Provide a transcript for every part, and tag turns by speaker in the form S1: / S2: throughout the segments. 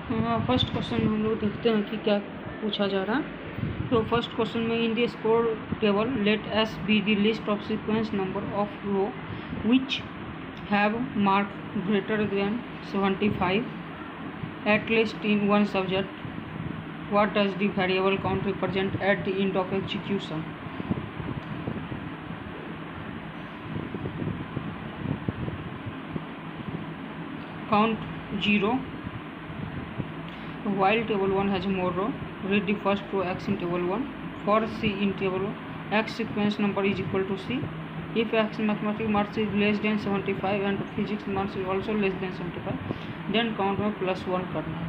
S1: First question हम लोग देखते हैं कि क्या पूछा जा रहा है। तो फर्स्ट क्वेश्चन में in the score table let S be the list of sequence number of row which have mark greater than 75 at least in one subject. What does the variable count represent at the end of execution. Count 0. While table 1 has more row, read the first row x in table 1. For c in table 1, x sequence number is equal to c. If x mathematics marks is less than 75 and physics marks is also less than 75, then count में +1 करना है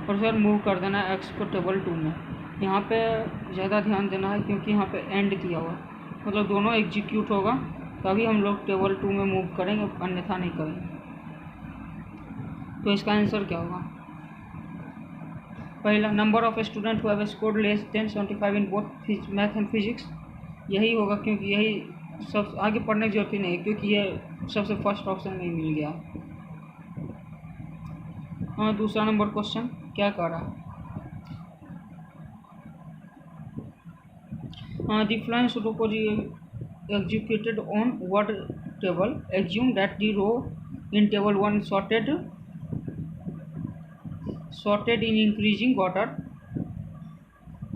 S1: और sir move कर देना है x को table 2 में। यहाँ पे ज़्यादा ध्यान देना है क्योंकि यहाँ पे एंड किया हुआ है, मतलब दोनों एग्जीक्यूट होगा तभी हम लोग टेबल 2 में मूव करेंगे, अन्यथा नहीं करेंगे। तो इसका आंसर क्या होगा? पहला, number of student who have scored less than 75 in both math and physics, यही होगा क्योंकि यही सब आगे पढ़ने की जरूरत ही नहीं है क्योंकि ये सबसे फर्स्ट ऑप्शन में ही मिल गया। हाँ, दूसरा नंबर क्वेश्चन क्या कर रहा है? हाँ, द फ्लैंस रो को executed on word table, assume that the row in table 1 sorted in increasing order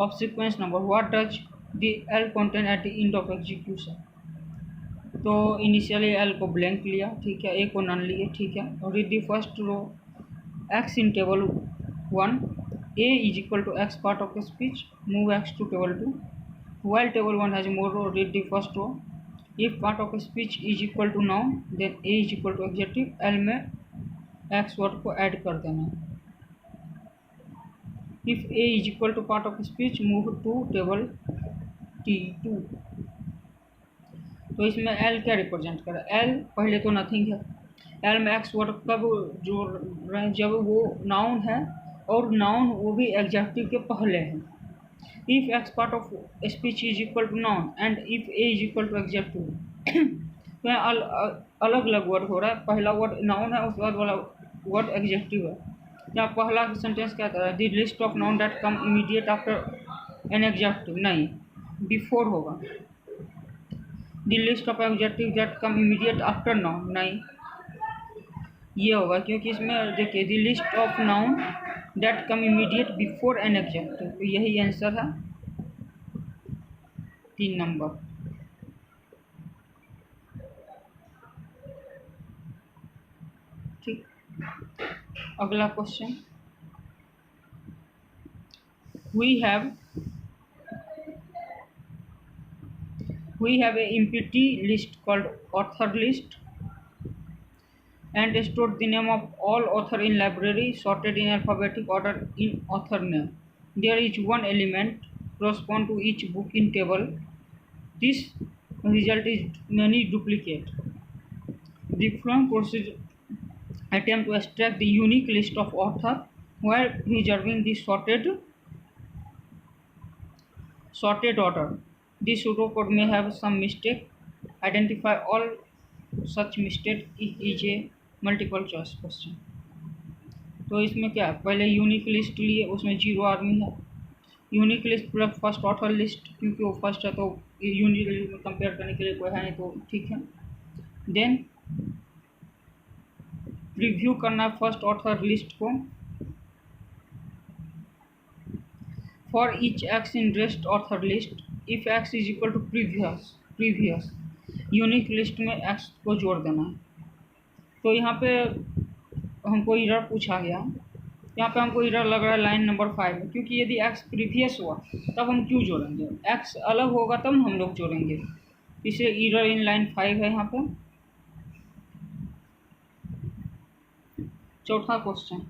S1: of sequence number. What does the L contain at the end of execution? तो इनिशियली L को blank लिया, ठीक है, A को none लिए, ठीक है, और read the first row x in table 1, A is equal to x part of speech, move x to table 2. While table 1 has more row, read the first row. If part of speech is equal to noun, then A is equal to adjective. L में x word को add कर देना है। If A is equal to part of speech, move to table T2. तो इसमें L क्या represent कर रहा है? L पहले तो नथिंग है। L में x वर्ड कब जोड़ रहे हैं? जब वो नाउन है और नाउन वो भी एग्जेक्टिव के पहले है। If x part of speech is equal to noun and if A is equal to adjective, तो अलग अलग वर्ड हो रहा है। पहला वर्ड नाउन है, उसके बाद वाला वर्ड एग्जेक्टिव है। या पहला सेंटेंस क्या कहता है? The list of noun that come immediate after an adjective, नहीं, बिफोर होगा। The list of adjective that come immediate after noun, नहीं, ये होगा क्योंकि इसमें देखिए the list of noun that come immediate before an adjective, तो यही आंसर है 3 नंबर। ठीक, अगला question, we have a empty list called author list and stored the name of all author in library sorted in alphabetic order in author name. There is one element correspond to each book in table. This result is many duplicate. The following procedure attempt to extract the unique list of author while preserving the sorted order. This pseudocode may have some mistake. Identify all such mistake is a multiple choice question. तो इसमें क्या है? पहले unique list लिए, उसमें 0 आदमी है। Unique list plus first author list, क्योंकि वो फर्स्ट है तो यूनिक लिस्ट में कंपेयर करने के लिए कोई है नहीं, तो ठीक है। देन प्रीव्यू करना है फर्स्ट ऑथर लिस्ट को। For each x in rest author list, if x is equal to previous unique list में एक्स को जोड़ देना है। तो यहाँ पे हमको इरर पूछा गया, यहाँ पे हमको इरर लग रहा है लाइन नंबर 5 में, क्योंकि यदि एक्स प्रीवियस हुआ तब हम क्यों जोड़ेंगे? एक्स अलग होगा तब हम लोग जोड़ेंगे, इसे इरर इन लाइन 5 है यहाँ पे। चौथा क्वेश्चन,